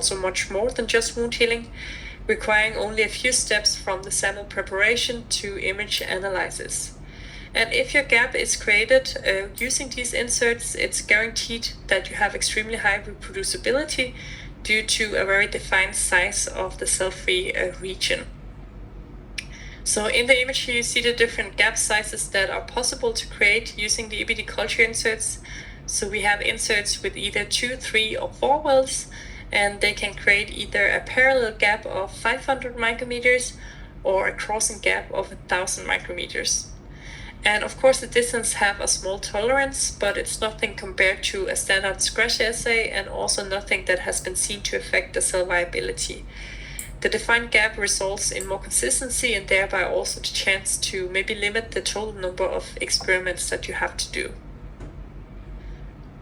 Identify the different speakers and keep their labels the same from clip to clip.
Speaker 1: also much more than just wound healing, requiring only a few steps from the sample preparation to image analysis. And if your gap is created using these inserts, it's guaranteed that you have extremely high reproducibility due to a very defined size of the cell-free region. So in the image here, you see the different gap sizes that are possible to create using the EBD culture inserts. So we have inserts with either 2, 3, or 4 wells, and they can create either a parallel gap of 500 micrometers or a crossing gap of 1,000 micrometers. And of course, the distance have a small tolerance, but it's nothing compared to a standard scratch assay, and also nothing that has been seen to affect the cell viability. The defined gap results in more consistency and thereby also the chance to maybe limit the total number of experiments that you have to do.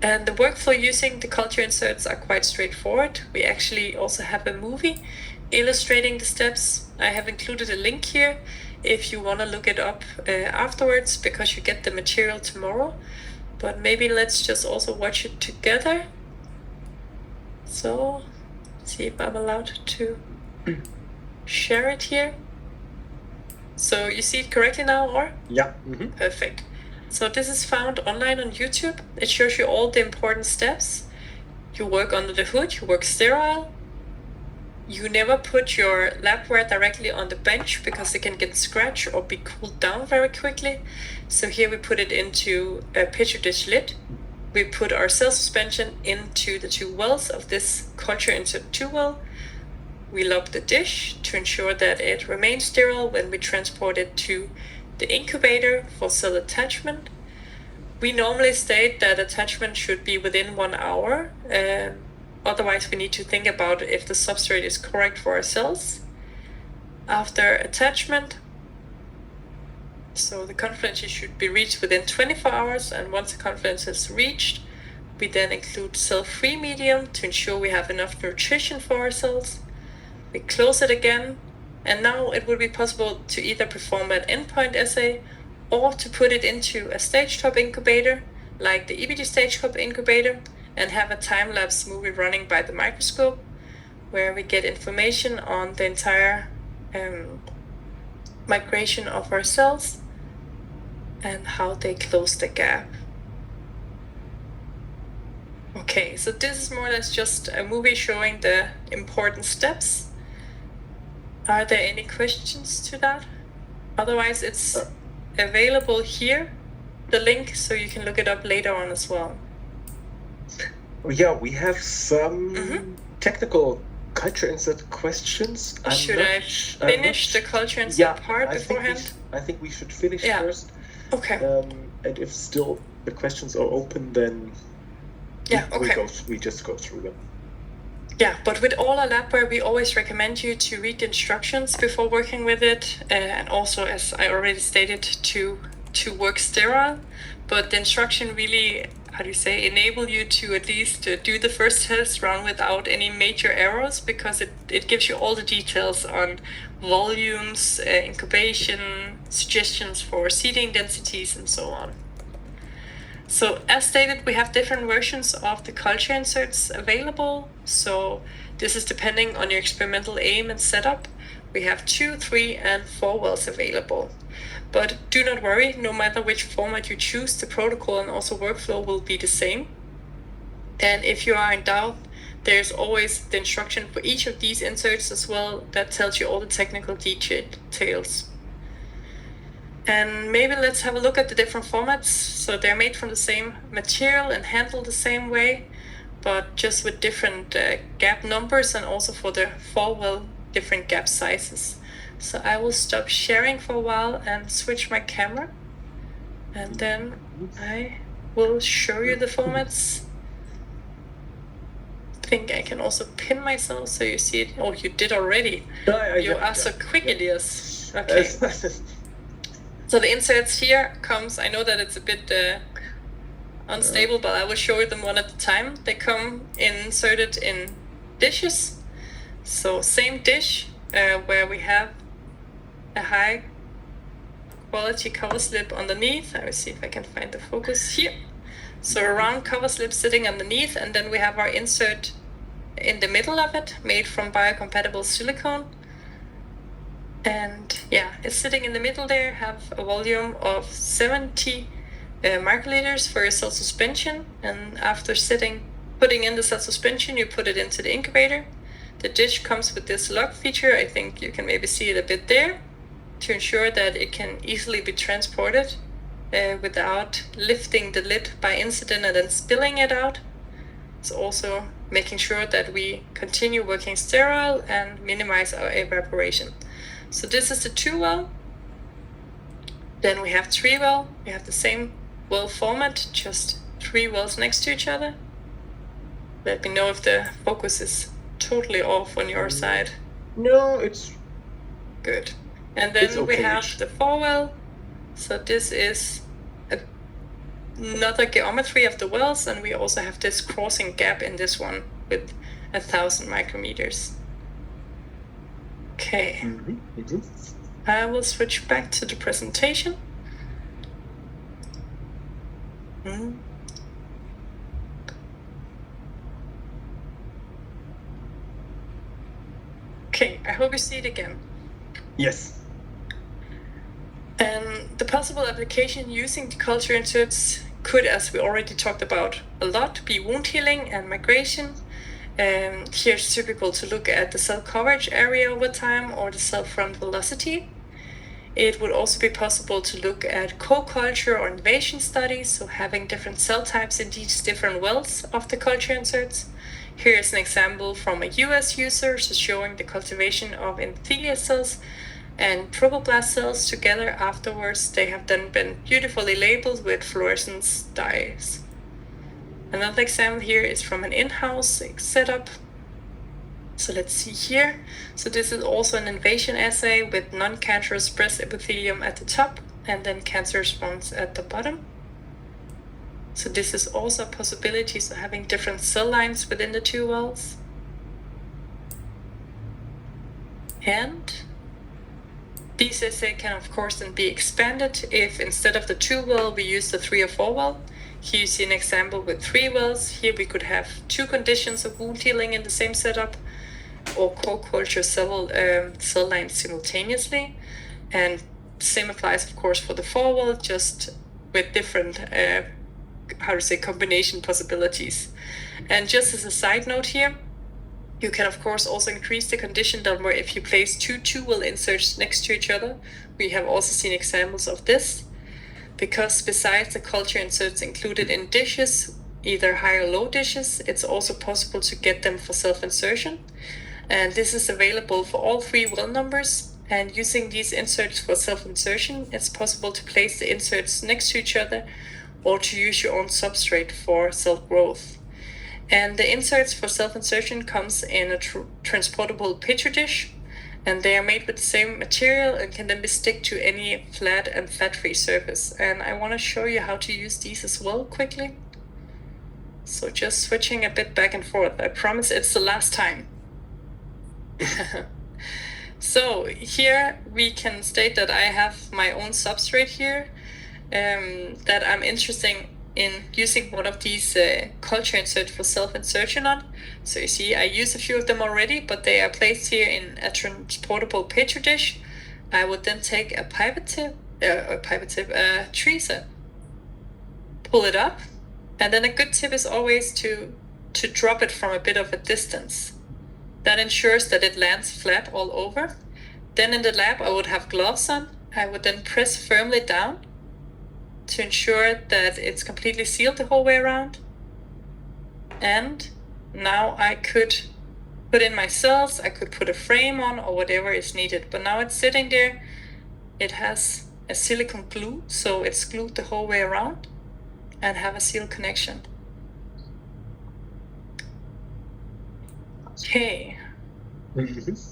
Speaker 1: And the workflow using the culture inserts are quite straightforward. We actually also have a movie illustrating the steps. I have included a link here if you want to look it up afterwards, because you get the material tomorrow. But maybe let's just also watch it together. So, see if I'm allowed to share it here. So you see it correctly now, or?
Speaker 2: Yeah.
Speaker 1: Perfect. So this is found online on YouTube. It shows you all the important steps. You work under the hood, you work sterile. You never put your labware directly on the bench because it can get scratched or be cooled down very quickly. So here we put it into a Petri dish lid. We put our cell suspension into the 2 wells of this culture insert 2 well. We lock the dish to ensure that it remains sterile when we transport it to the incubator for cell attachment. We normally state that attachment should be within 1 hour. Otherwise, we need to think about if the substrate is correct for our cells. After attachment, so the confidence should be reached within 24 hours, and once the confidence is reached, we then include cell-free medium to ensure we have enough nutrition for our cells. We close it again, and now it will be possible to either perform an endpoint assay or to put it into a stage-top incubator, like the EBD stage-top incubator, and have a time-lapse movie running by the microscope, where we get information on the entire migration of our cells and how they close the gap. Okay, so this is more or less just a movie showing the important steps. Are there any questions to that? Otherwise, it's available here, the link, so you can look it up later on as well.
Speaker 2: Yeah, we have some technical culture insert questions.
Speaker 1: Should I finish the culture insert part beforehand?
Speaker 2: I think we should finish first.
Speaker 1: Okay.
Speaker 2: And if still the questions are open, then we just go through them.
Speaker 1: Yeah, but with all our labware, we always recommend you to read the instructions before working with it, and also, as I already stated, to work sterile. But the instruction really, enable you to at least do the first test run without any major errors, because it gives you all the details on volumes, incubation, suggestions for seeding densities, and so on. So as stated, we have different versions of the culture inserts available. So this is depending on your experimental aim and setup. We have 2, 3, and 4 wells available. But do not worry, no matter which format you choose, the protocol and also workflow will be the same. And if you are in doubt, there's always the instruction for each of these inserts as well that tells you all the technical details. And maybe let's have a look at the different formats. So they're made from the same material and handled the same way, but just with different gap numbers, and also for the 4 well different gap sizes. So I will stop sharing for a while and switch my camera, and then I will show you the formats. I think I can also pin myself so you see it. Oh, you did already. You are so quick, Elias. Okay. So the inserts here comes, I know that it's a bit unstable, but I will show you them one at a time. They come inserted in dishes. So same dish where we have a high quality cover slip underneath. I will see if I can find the focus here. So a round cover slip sitting underneath, and then we have our insert in the middle of it, made from biocompatible silicone. And yeah, it's sitting in the middle there, have a volume of 70 microliters for your cell suspension. And after putting in the cell suspension, you put it into the incubator. The dish comes with this lock feature. I think you can maybe see it a bit there, to ensure that it can easily be transported without lifting the lid by incident and then spilling it out. It's also making sure that we continue working sterile and minimize our evaporation. So this is the 2-well. Then we have 3-well. We have the same well format, just 3 wells next to each other. Let me know if the focus is totally off on your side.
Speaker 2: No, it's
Speaker 1: good. And then we have the 4-well. So this is another geometry of the wells, and we also have this crossing gap in this one with 1,000 micrometers. Okay. I will switch back to the presentation. Okay, I hope you see it again.
Speaker 2: Yes.
Speaker 1: And the possible application using the culture inserts could, as we already talked about a lot, be wound healing and migration. Here it's typical to look at the cell coverage area over time or the cell front velocity. It would also be possible to look at co-culture or invasion studies, so having different cell types in these different wells of the culture inserts. Here is an example from a US user, so showing the cultivation of endothelial cells and trophoblast cells together. Afterwards, they have then been beautifully labeled with fluorescence dyes. Another example here is from an in-house setup. So let's see here. So this is also an invasion assay with non-cancerous breast epithelium at the top and then cancerous ones at the bottom. So this is also a possibility, so having different cell lines within the 2 wells. And these assays can of course then be expanded if instead of the 2 well we use the 3 or 4 well. Here you see an example with 3 wells. Here we could have 2 conditions of wound healing in the same setup, or co-culture several cell lines simultaneously. And same applies of course for the 4 well, just with different combination possibilities. And just as a side note here, you can of course also increase the condition number if you place 2 2-well inserts next to each other. We have also seen examples of this, because besides the culture inserts included in dishes, either high or low dishes, it's also possible to get them for self-insertion. And this is available for all 3 well numbers. And using these inserts for self-insertion, it's possible to place the inserts next to each other or to use your own substrate for cell growth. And the inserts for self-insertion comes in a transportable petri dish, and they are made with the same material and can then be stick to any flat and fat-free surface. And I want to show you how to use these as well quickly. So just switching a bit back and forth. I promise it's the last time. So here we can state that I have my own substrate here, that I'm interested in using one of these culture inserts for self-insertion on. So you see I use a few of them already, but they are placed here in a transportable petri dish. I would then take a tweezer, pull it up, and then a good tip is always to drop it from a bit of a distance. That ensures that it lands flat all over. Then in the lab I would have gloves on. I would then press firmly down to ensure that it's completely sealed the whole way around. And now I could put in my cells, I could put a frame on or whatever is needed. But now it's sitting there. It has a silicone glue, so it's glued the whole way around and have a sealed connection. Okay. And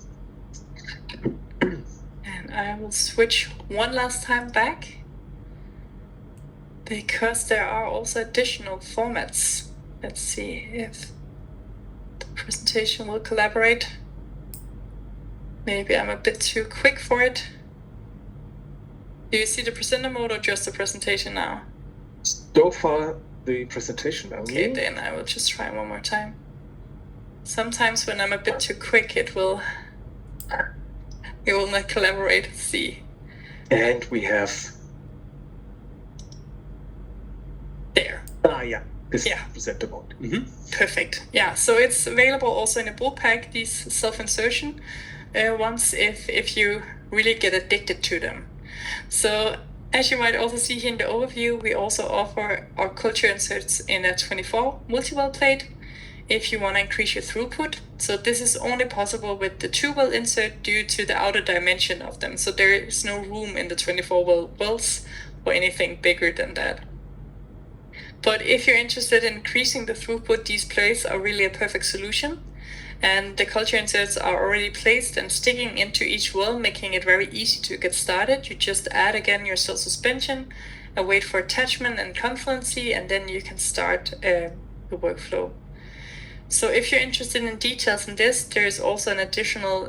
Speaker 1: I will switch one last time back, because there are also additional formats. Let's see if the presentation will collaborate. Maybe I'm a bit too quick for it. Do you see the presenter mode or just the presentation now?
Speaker 2: So far, the presentation only.
Speaker 1: Okay, then I will just try one more time. Sometimes when I'm a bit too quick, it will not collaborate. Let's see.
Speaker 2: And we have
Speaker 1: there.
Speaker 2: Yeah. This presenter mode.
Speaker 1: Perfect. Yeah. So it's available also in a book pack. These self-insertion ones, if you really get addicted to them. So as you might also see here in the overview, we also offer our culture inserts in a 24 multi-well plate if you want to increase your throughput. So this is only possible with the 2-well insert due to the outer dimension of them. So there is no room in the 24 wells for anything bigger than that. But if you're interested in increasing the throughput, these plates are really a perfect solution. And the culture inserts are already placed and sticking into each well, making it very easy to get started. You just add again your cell suspension, wait for attachment and confluency, and then you can start the workflow. So if you're interested in details in this, there is also an additional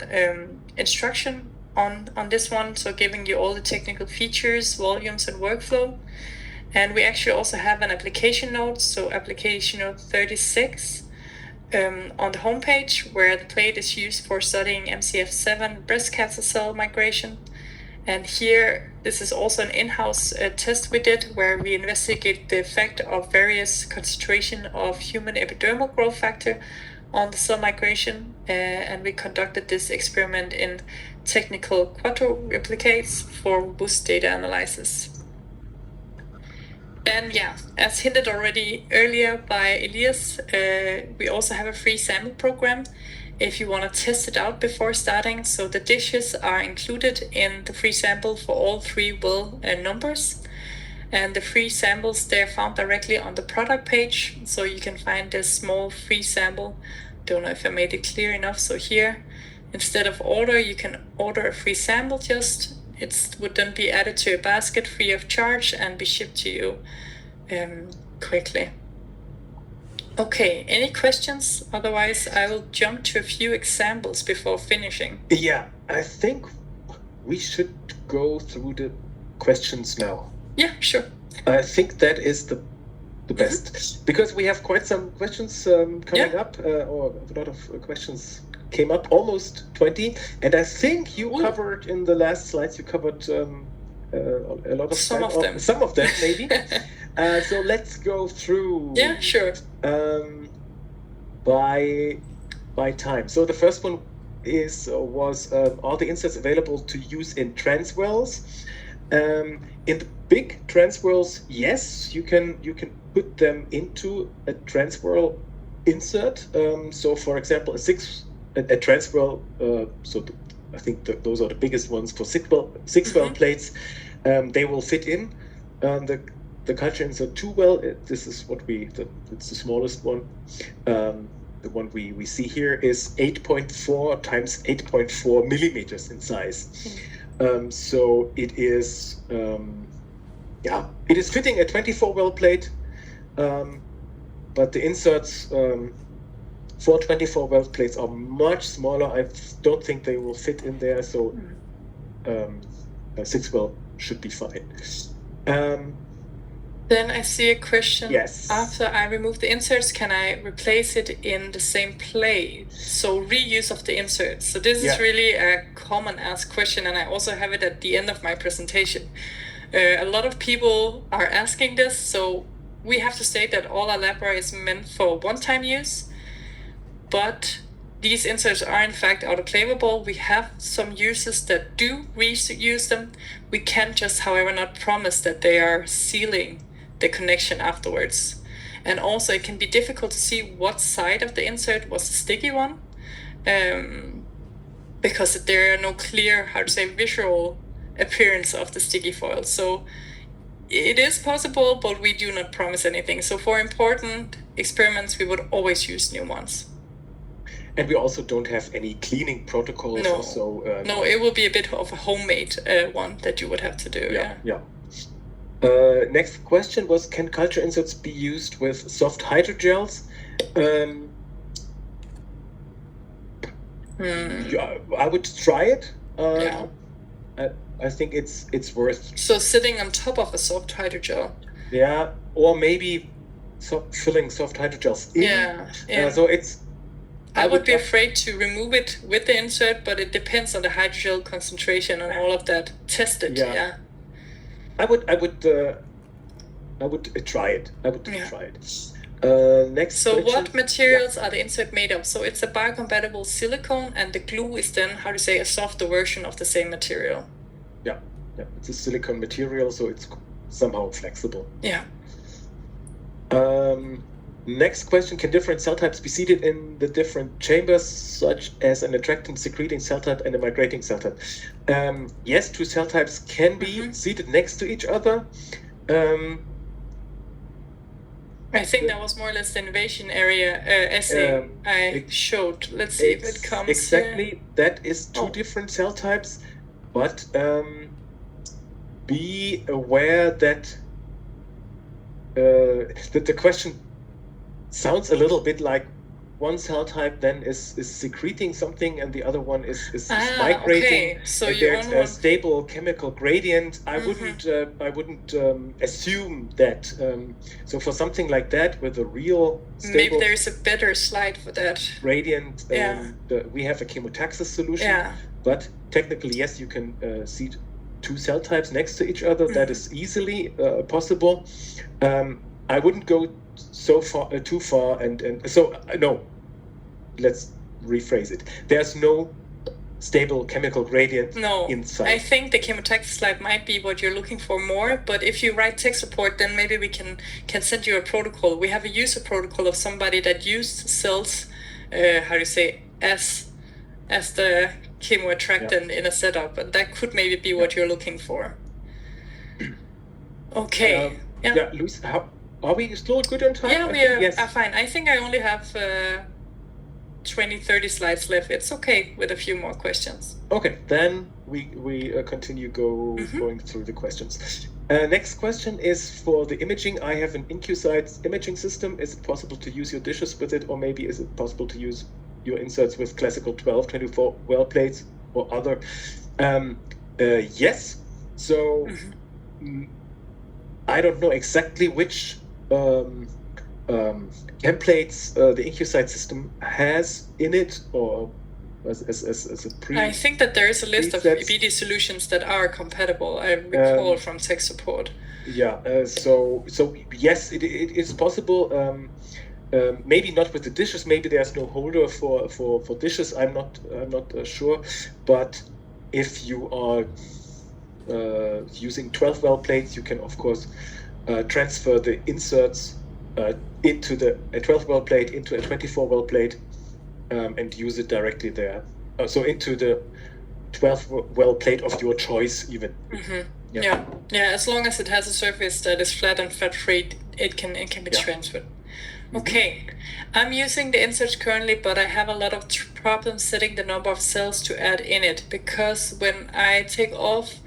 Speaker 1: instruction on this one, so giving you all the technical features, volumes, and workflow. And we actually also have an application note, so application note 36 on the homepage, where the plate is used for studying MCF7 breast cancer cell migration. And here, this is also an in-house test we did, where we investigate the effect of various concentration of human epidermal growth factor on the cell migration. And we conducted this experiment in technical quattro replicates for robust data analysis. And as hinted already earlier by Elias, we also have a free sample program if you want to test it out before starting. So the dishes are included in the free sample for all 3 well numbers. And the free samples, they're found directly on the product page. So you can find this small free sample. Don't know if I made it clear enough. So here, instead of order, you can order a free sample just. It would then be added to a basket free of charge and be shipped to you quickly. Okay, any questions? Otherwise, I will jump to a few examples before finishing.
Speaker 2: Yeah, I think we should go through the questions now.
Speaker 1: Yeah, sure.
Speaker 2: I think that is the best, because we have quite some questions coming up, or a lot of questions came up, almost 20, and I think you covered in the last slides, you covered a lot of
Speaker 1: some of them.
Speaker 2: Some of them, maybe. So let's go through.
Speaker 1: Yeah, sure.
Speaker 2: By time. So the first one was are the inserts available to use in transwells? In the big transwells, yes, you can put them into a transwell insert. So for example, a transwell, I think those are the biggest ones for 6-well plates. They will fit in. The culture insert 2-well, this is it's the smallest one. The one we see here is 8.4 times 8.4 millimeters in size. So it is, it is fitting a 24-well plate, but the inserts for 24-well plates are much smaller. I don't think they will fit in there, so a 6-well should be fine.
Speaker 1: Then I see a question.
Speaker 2: Yes.
Speaker 1: After I remove the inserts, can I replace it in the same plate? So reuse of the inserts. So this is really a common asked question, and I also have it at the end of my presentation. A lot of people are asking this, so we have to state that all our Labra is meant for one-time use, but these inserts are in fact autoclavable. We have some users that do reuse them. We can just, however, not promise that they are sealing the connection afterwards. And also it can be difficult to see what side of the insert was the sticky one, because there are no clear, visual appearance of the sticky foil. So it is possible, but we do not promise anything. So for important experiments, we would always use new ones.
Speaker 2: And we also don't have any cleaning protocols.
Speaker 1: No, no, it will be a bit of a homemade one that you would have to do.
Speaker 2: Yeah. Next question was, can culture inserts be used with soft hydrogels? I would try it. I think it's worth.
Speaker 1: So sitting on top of a soft hydrogel.
Speaker 2: Yeah, or maybe filling soft hydrogels in.
Speaker 1: Yeah.
Speaker 2: So it's.
Speaker 1: I would be afraid to remove it with the insert, but it depends on the hydrogel concentration and all of that. Test it. Yeah.
Speaker 2: I would try it. I would try it. Next.
Speaker 1: So what materials are the insert made of? So it's a biocompatible silicone, and the glue is then, how to say, a softer version of the same material.
Speaker 2: Yeah. It's a silicone material, so it's somehow flexible.
Speaker 1: Yeah.
Speaker 2: Next question: can different cell types be seated in the different chambers, such as an attractant secreting cell type and a migrating cell type? Yes, two cell types can be seated next to each other.
Speaker 1: I think that was more or less the innovation area essay I showed. Let's see if it comes.
Speaker 2: Exactly, that is two different cell types, but be aware that the question sounds a little bit like one cell type then is secreting something and the other one is migrating.
Speaker 1: Okay. So
Speaker 2: there's a stable chemical gradient. I wouldn't assume that. So for something like that with a real stable,
Speaker 1: maybe there's a better slide for that
Speaker 2: gradient. We have a chemotaxis solution.
Speaker 1: Yeah.
Speaker 2: But technically, yes, you can seed two cell types next to each other. That is easily possible. I wouldn't go too far, and so no. Let's rephrase it. There's no stable chemical gradient inside.
Speaker 1: I think the chemotaxis slide might be what you're looking for more, but if you write tech support, then maybe we can send you a protocol. We have a user protocol of somebody that used cells, as the chemoattractant in a setup, and that could maybe be what you're looking for. Okay.
Speaker 2: Luis, are we still good on time?
Speaker 1: Yeah, we are fine. I think I only have 20-30 slides left. It's okay with a few more questions.
Speaker 2: Okay, then we continue going through the questions. Next question is for the imaging. I have an InQSight imaging system. Is it possible to use your dishes with it, or maybe is it possible to use your inserts with classical 12, 24 well plates or other? Yes. So I don't know exactly which templates the InQSight system has in it, or as a pre.
Speaker 1: I think that there is a list of BD solutions that are compatible. I recall from tech support.
Speaker 2: Yeah. So yes, it is possible. Maybe not with the dishes. Maybe there's no holder for dishes. I'm not sure. But if you are using 12 well plates, you can of course transfer the inserts into a 12 well plate into a 24 well plate and use it directly there. So into the 12 well plate of your choice even.
Speaker 1: Yeah. As long as it has a surface that is flat and fat-free, it can be transferred. Okay, I'm using the inserts currently, but I have a lot of problems setting the number of cells to add in it, because when I take off,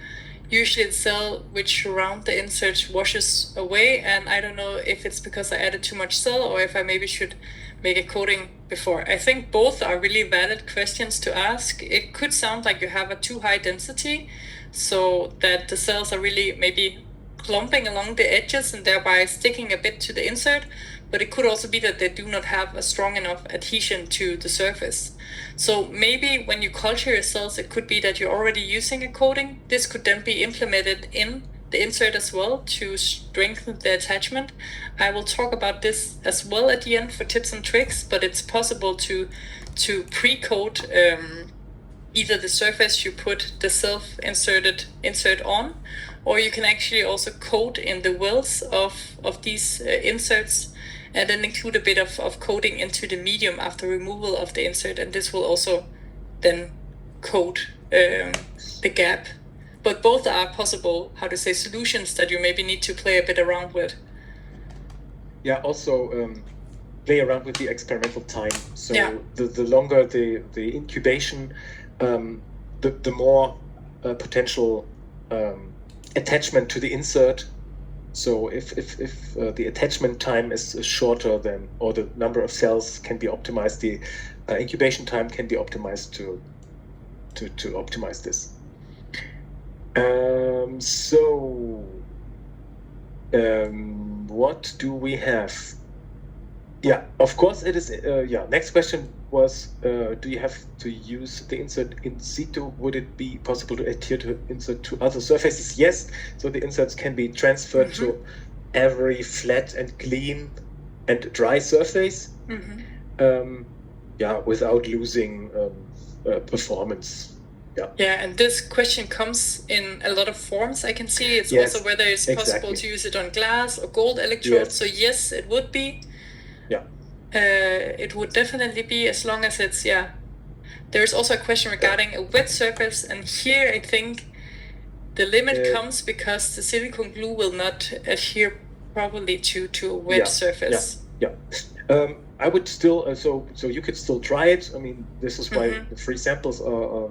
Speaker 1: usually the cell which surround the insert washes away, and I don't know if it's because I added too much cell or if I maybe should make a coating before. I think both are really valid questions to ask. It could sound like you have a too high density, so that the cells are really maybe clumping along the edges and thereby sticking a bit to the insert, but it could also be that they do not have a strong enough adhesion to the surface. So maybe when you culture your cells, it could be that you're already using a coating. This could then be implemented in the insert as well to strengthen the attachment. I will talk about this as well at the end for tips and tricks, but it's possible to pre-coat either the surface you put the self-inserted insert on, or you can actually also coat in the wells of these inserts, and then include a bit of coating into the medium after removal of the insert, and this will also then coat the gap. But both are possible, solutions that you maybe need to play a bit around with.
Speaker 2: Yeah, also play around with the experimental time. So the longer the incubation, the more potential attachment to the insert. So if the attachment time is shorter than, or the number of cells can be optimized, the incubation time can be optimized to optimize this. What do we have? Yeah, of course it is. Next question was, do you have to use the insert in situ? Would it be possible to adhere to insert to other surfaces? Yes. So the inserts can be transferred to every flat and clean and dry surface. Without losing performance.
Speaker 1: Yeah, and this question comes in a lot of forms. I can see it's
Speaker 2: Yes,
Speaker 1: also whether it's possible
Speaker 2: exactly.
Speaker 1: to use it on glass or gold electrodes.
Speaker 2: Yes.
Speaker 1: So yes, it would be.
Speaker 2: Yeah.
Speaker 1: It would definitely be, as long as it's, There's also a question regarding a wet surface, and here I think the limit comes because the silicone glue will not adhere properly to a wet surface.
Speaker 2: Yeah. I would still, so you could still try it. I mean, this is why the free samples are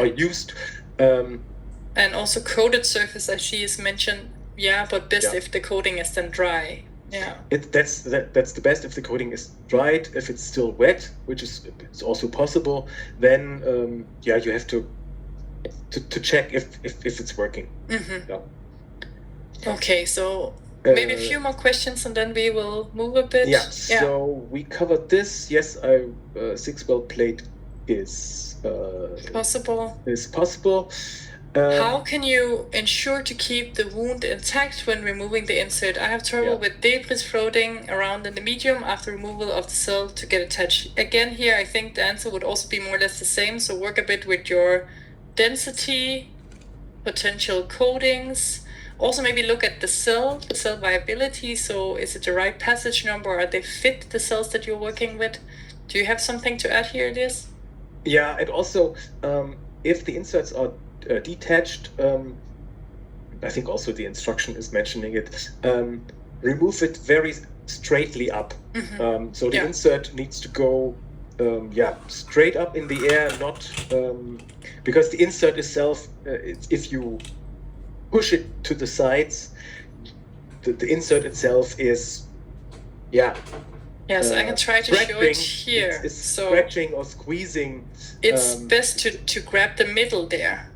Speaker 2: used.
Speaker 1: And also coated surface, as she is mentioned, but best if the coating is then dry. Yeah.
Speaker 2: That's the best if the coating is dried. If it's still wet, which is also possible, then you have to check if it's working. Yeah.
Speaker 1: Okay, so maybe a few more questions and then we will move a bit.
Speaker 2: So we covered this. Yes, 6-well plate is
Speaker 1: possible.
Speaker 2: How
Speaker 1: can you ensure to keep the wound intact when removing the insert? I have trouble with debris floating around in the medium after removal of the cell to get attached. Again, here I think the answer would also be more or less the same. So work a bit with your density, potential coatings. Also maybe look at the cell viability. So is it the right passage number? Are they fit the cells that you're working with? Do you have something to add here, Liz?
Speaker 2: Yeah, and also if the inserts are detached, I think also the instruction is mentioning it, remove it very straightly up. So the insert needs to go straight up in the air, not because the insert itself, if you push it to the sides, the insert itself is
Speaker 1: so I can try to show it here.
Speaker 2: It's scratching or squeezing.
Speaker 1: It's best to grab the middle there.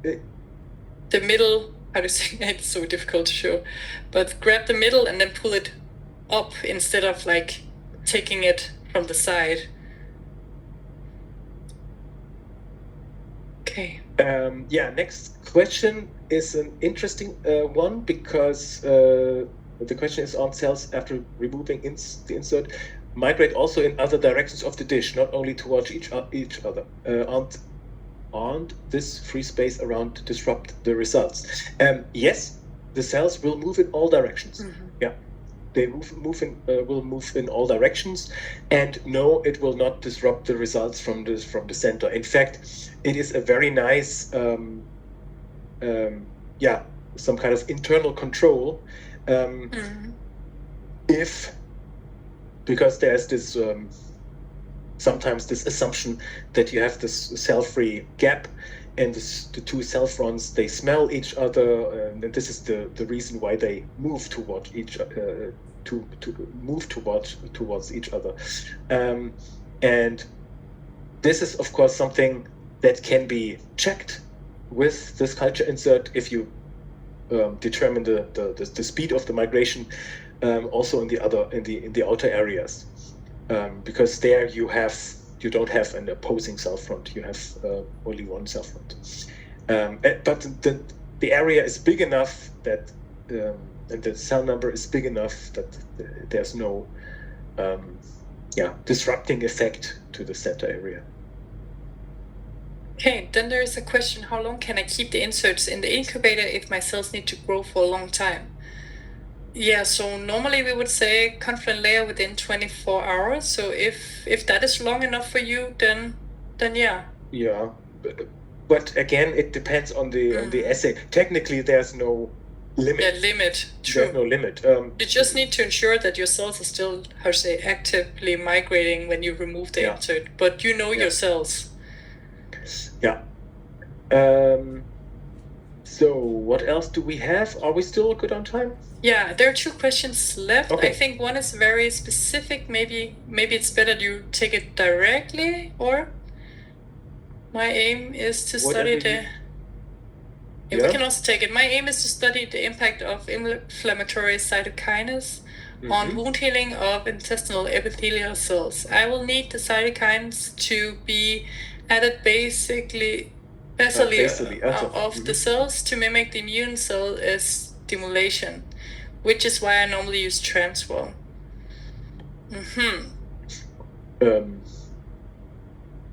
Speaker 1: The middle, how to say it? It's so difficult to show, but grab the middle and then pull it up instead of like taking it from the side. Okay.
Speaker 2: Next question is an interesting one because the question is on cells after removing the insert migrate also in other directions of the dish, not only towards each other. Aren't this free space around disrupt the results? Yes, the cells will move in all directions. Yeah, they will move in all directions, and no, it will not disrupt the results from the center. In fact, it is a very nice, some kind of internal control. Because there's this sometimes this assumption that you have this cell-free gap, and the two cell fronts, they smell each other, and this is the reason why they move toward each towards each other, and this is of course something that can be checked with this culture insert if you determine the speed of the migration, also in the outer areas, because there you don't have an opposing cell front. You have only one cell front, but the area is big enough that and the cell number is big enough that there's no disrupting effect to the center area.
Speaker 1: Okay, then there is a question: how long can I keep the inserts in the incubator if my cells need to grow for a long time? Yeah, so normally we would say confluent layer within 24 hours. So if that is long enough for you, then yeah.
Speaker 2: Yeah, but again, it depends on the assay. Technically, there's no limit.
Speaker 1: Yeah, limit. True.
Speaker 2: There's no limit.
Speaker 1: You just need to ensure that your cells are still, actively migrating when you remove the insert. But you know your cells.
Speaker 2: Yeah. So what else do we have? Are we still good on time?
Speaker 1: Yeah, there are two questions left.
Speaker 2: Okay.
Speaker 1: I think one is very specific. Maybe it's better you take it directly, or my aim is to study we can also take it. My aim is to study the impact of inflammatory cytokinase on wound healing of intestinal epithelial cells. I will need the cytokines to be added basally of the cells to mimic the immune cell stimulation, which is why I normally use Transwell.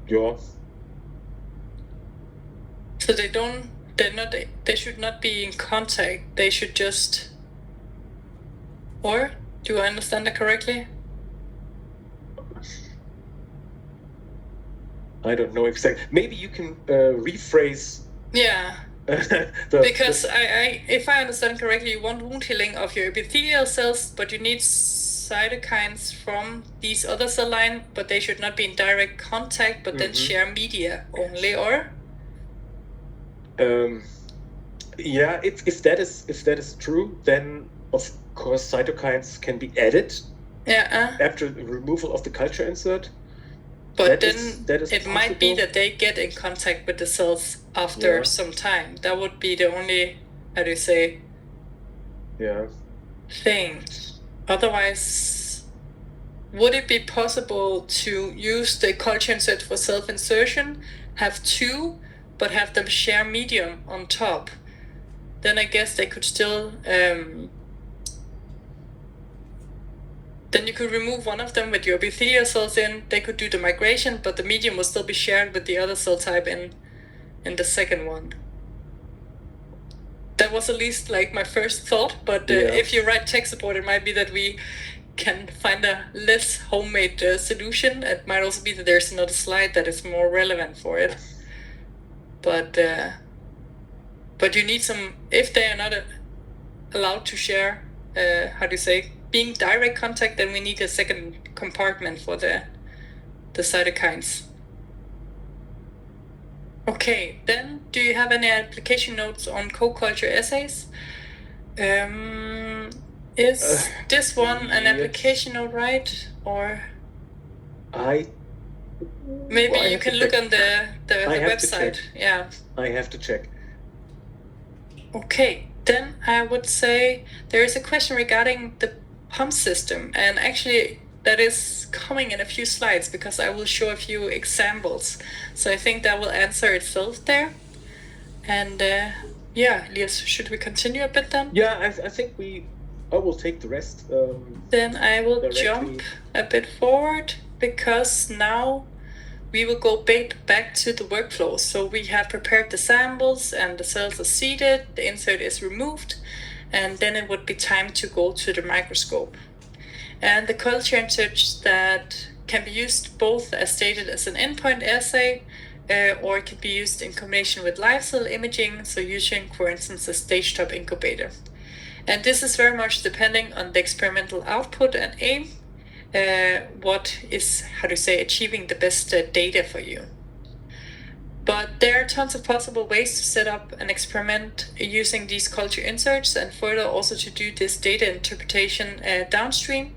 Speaker 2: Yeah.
Speaker 1: So they should not be in contact. They should just, or do I understand that correctly?
Speaker 2: I don't know exactly. Maybe you can rephrase.
Speaker 1: Yeah. Because if I understand correctly, you want wound healing of your epithelial cells, but you need cytokines from these other cell line, but they should not be in direct contact, but then share media only, or?
Speaker 2: Yeah, if that is true, then of course cytokines can be added.
Speaker 1: Yeah.
Speaker 2: After the removal of the culture insert.
Speaker 1: But then it might be that they get in contact with the cells after some time. That would be the only, how do you say?
Speaker 2: Yeah.
Speaker 1: Thing. Otherwise, would it be possible to use the culture insert for self-insertion, have two, but have them share medium on top? Then I guess they could still... Then you could remove one of them with your epithelial cells in. They could do the migration, but the medium will still be shared with the other cell type in the second one. That was at least like my first thought, but if you write tech support, it might be that we can find a less homemade solution. It might also be that there's another slide that is more relevant for it. But you need some, if they are not allowed to share, how do you say, being direct contact, then we need a second compartment for the cytokines. Okay, then do you have any application notes on co-culture assays? Is this one an application note, right? Or maybe you can look on the website. Yeah.
Speaker 2: I have to check.
Speaker 1: Okay, then I would say there is a question regarding the pump system, and actually that is coming in a few slides because I will show a few examples. So I think that will answer itself there. And yeah, Elias, should we continue a bit then?
Speaker 2: Yeah, I think I will take the rest.
Speaker 1: Then I will jump a bit forward because now we will go back to the workflow. So we have prepared the samples and the cells are seeded, the insert is removed, and then it would be time to go to the microscope. And the culture inserts that can be used both as stated as an endpoint assay, or it can be used in combination with live cell imaging, so using, for instance, a stage-top incubator. And this is very much depending on the experimental output and aim, what is, how to say, achieving the best data for you. But there are tons of possible ways to set up an experiment using these culture inserts, and further also to do this data interpretation downstream.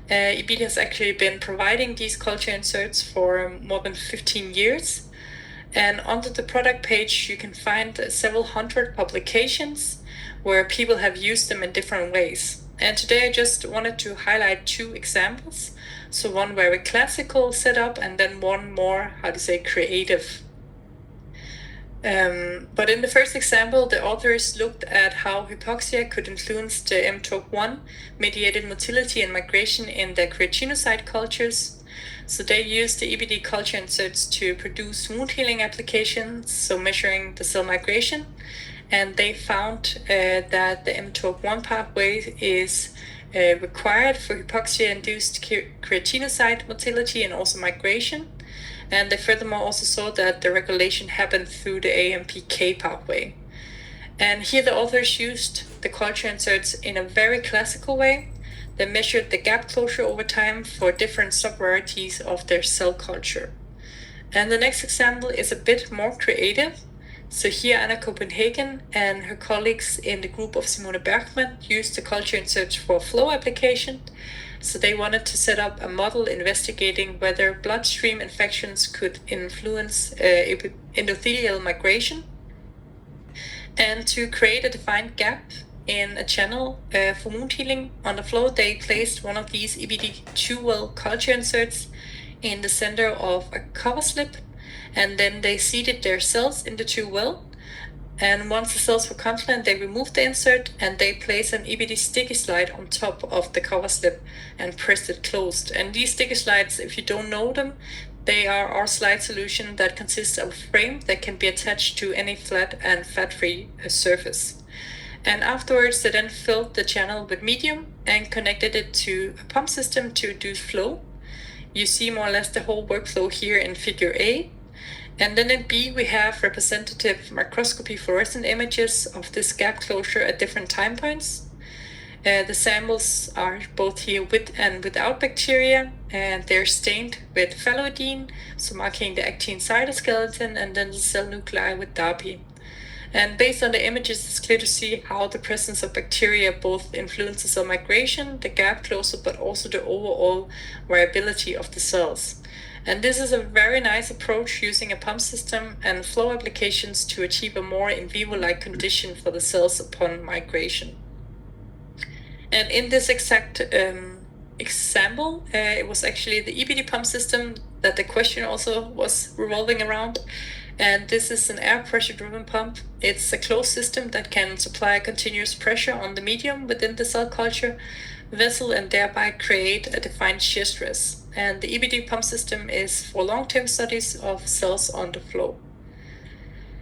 Speaker 1: EBD has actually been providing these culture inserts for more than 15 years. And under the product page, you can find several hundred publications where people have used them in different ways. And today I just wanted to highlight two examples. So one very classical setup and then one more, how to say, creative. But in the first example, the authors looked at how hypoxia could influence the mTORC1 mediated motility and migration in their keratinocyte cultures. So they used the EBD culture inserts to produce wound healing applications, so measuring the cell migration. And they found that the mTORC1 pathway is required for hypoxia-induced keratinocyte motility and also migration. And they furthermore also saw that the regulation happened through the AMPK pathway. And here the authors used the culture inserts in a very classical way. They measured the gap closure over time for different subvarieties of their cell culture. And the next example is a bit more creative. So here Anna Copenhagen and her colleagues in the group of Simone Bergman used the culture inserts for flow application. So they wanted to set up a model investigating whether bloodstream infections could influence endothelial migration. And to create a defined gap, in a channel for wound healing on the floor, they placed one of these EBD2 well culture inserts in the center of a cover slip, and then they seeded their cells in the 2 well. And once the cells were confident, they removed the insert and they placed an EBD sticky slide on top of the cover slip and pressed it closed. And these sticky slides, if you don't know them, they are our slide solution that consists of a frame that can be attached to any flat and fat-free surface. And afterwards, they then filled the channel with medium and connected it to a pump system to reduce flow. You see more or less the whole workflow here in figure A. And then in B, we have representative microscopy fluorescent images of this gap closure at different time points. The samples are both here with and without bacteria, and they're stained with phalloidine, so marking the actin cytoskeleton, and then the cell nuclei with DAPI. And based on the images, it's clear to see how the presence of bacteria both influences cell migration, the gap closure, but also the overall viability of the cells. And this is a very nice approach using a pump system and flow applications to achieve a more in vivo-like condition for the cells upon migration. And in this exact example, it was actually the EBD pump system that the question also was revolving around. And this is an air pressure driven pump. It's a closed system that can supply continuous pressure on the medium within the cell culture vessel and thereby create a defined shear stress. And the EBD pump system is for long-term studies of cells on the flow.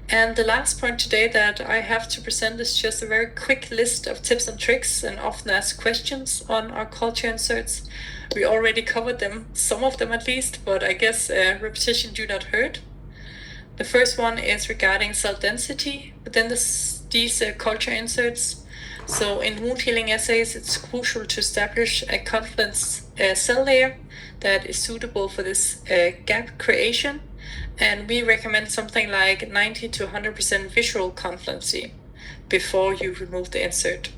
Speaker 1: And the last point today that I have to present is just a very quick list of tips and tricks and often asked questions on our culture inserts. We already covered them, some of them at least, but I guess repetition do not hurt. The first one is regarding cell density within these culture inserts. So in wound healing assays, it's crucial to establish a confidence cell layer that is suitable for this gap creation. And we recommend something like 90 to 100% visual confluency before you remove the insert.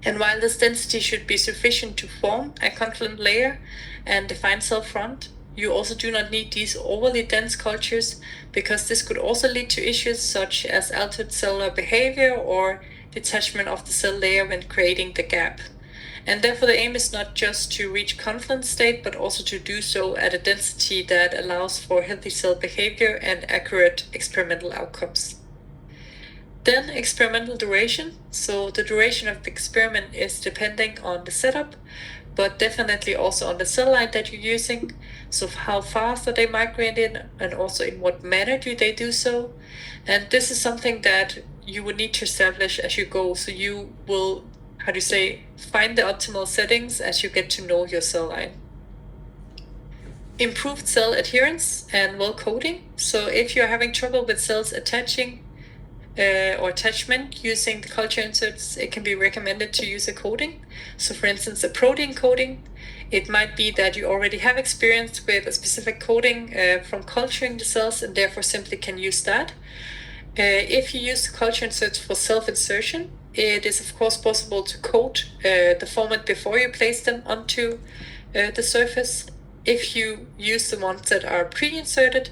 Speaker 1: And while this density should be sufficient to form a confluent layer and define cell front, you also do not need these overly dense cultures because this could also lead to issues such as altered cellular behavior or detachment of the cell layer when creating the gap. And therefore the aim is not just to reach confluent state, but also to do so at a density that allows for healthy cell behavior and accurate experimental outcomes. Then experimental duration. So the duration of the experiment is depending on the setup, but definitely also on the cell line that you're using. So how fast are they migrating and also in what manner do they do so? And this is something that you would need to establish as you go. So you will, find the optimal settings as you get to know your cell line. Improved cell adherence and well coating. So if you're having trouble with cells attaching or attachment using the culture inserts, it can be recommended to use a coating. So for instance, a protein coating. It might be that you already have experience with a specific coating from culturing the cells and therefore simply can use that. If you use the culture inserts for self-insertion, it is of course possible to coat the format before you place them onto the surface. If you use the ones that are pre-inserted,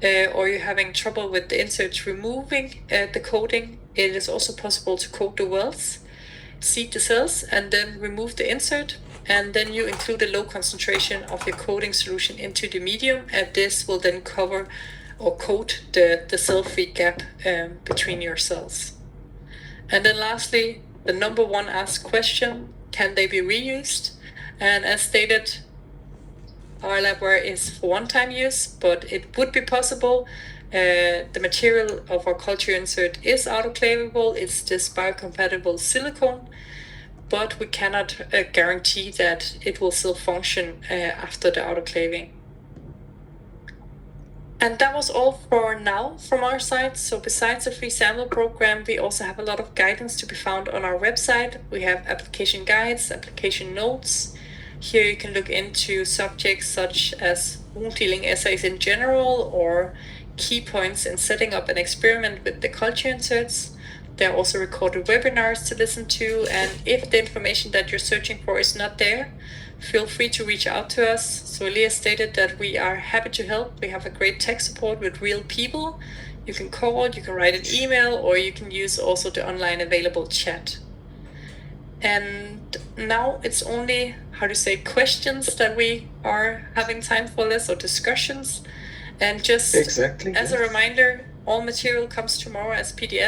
Speaker 1: or you're having trouble with the inserts removing the coating, it is also possible to coat the wells, seed the cells, and then remove the insert. And then you include a low concentration of your coating solution into the medium, and this will then cover or coat the cell-free gap between your cells. And then lastly, the number one asked question, can they be reused? And as stated, our labware is for one-time use, but it would be possible. The material of our culture insert is autoclavable. It's this biocompatible silicone, but we cannot guarantee that it will still function after the autoclaving. And that was all for now from our side. So besides the free sample program, we also have a lot of guidance to be found on our website. We have application guides, application notes. Here you can look into subjects such as wound healing assays in general or key points in setting up an experiment with the culture inserts. There are also recorded webinars to listen to, and if the information that you're searching for is not there, feel free to reach out to us. So Elias stated that we are happy to help. We have a great tech support with real people. You can call, you can write an email, or you can use also the online available chat. And now it's only, how to say, questions that we are having time for this, or discussions. And just
Speaker 2: Exactly.
Speaker 1: as a reminder, all material comes tomorrow as PDF.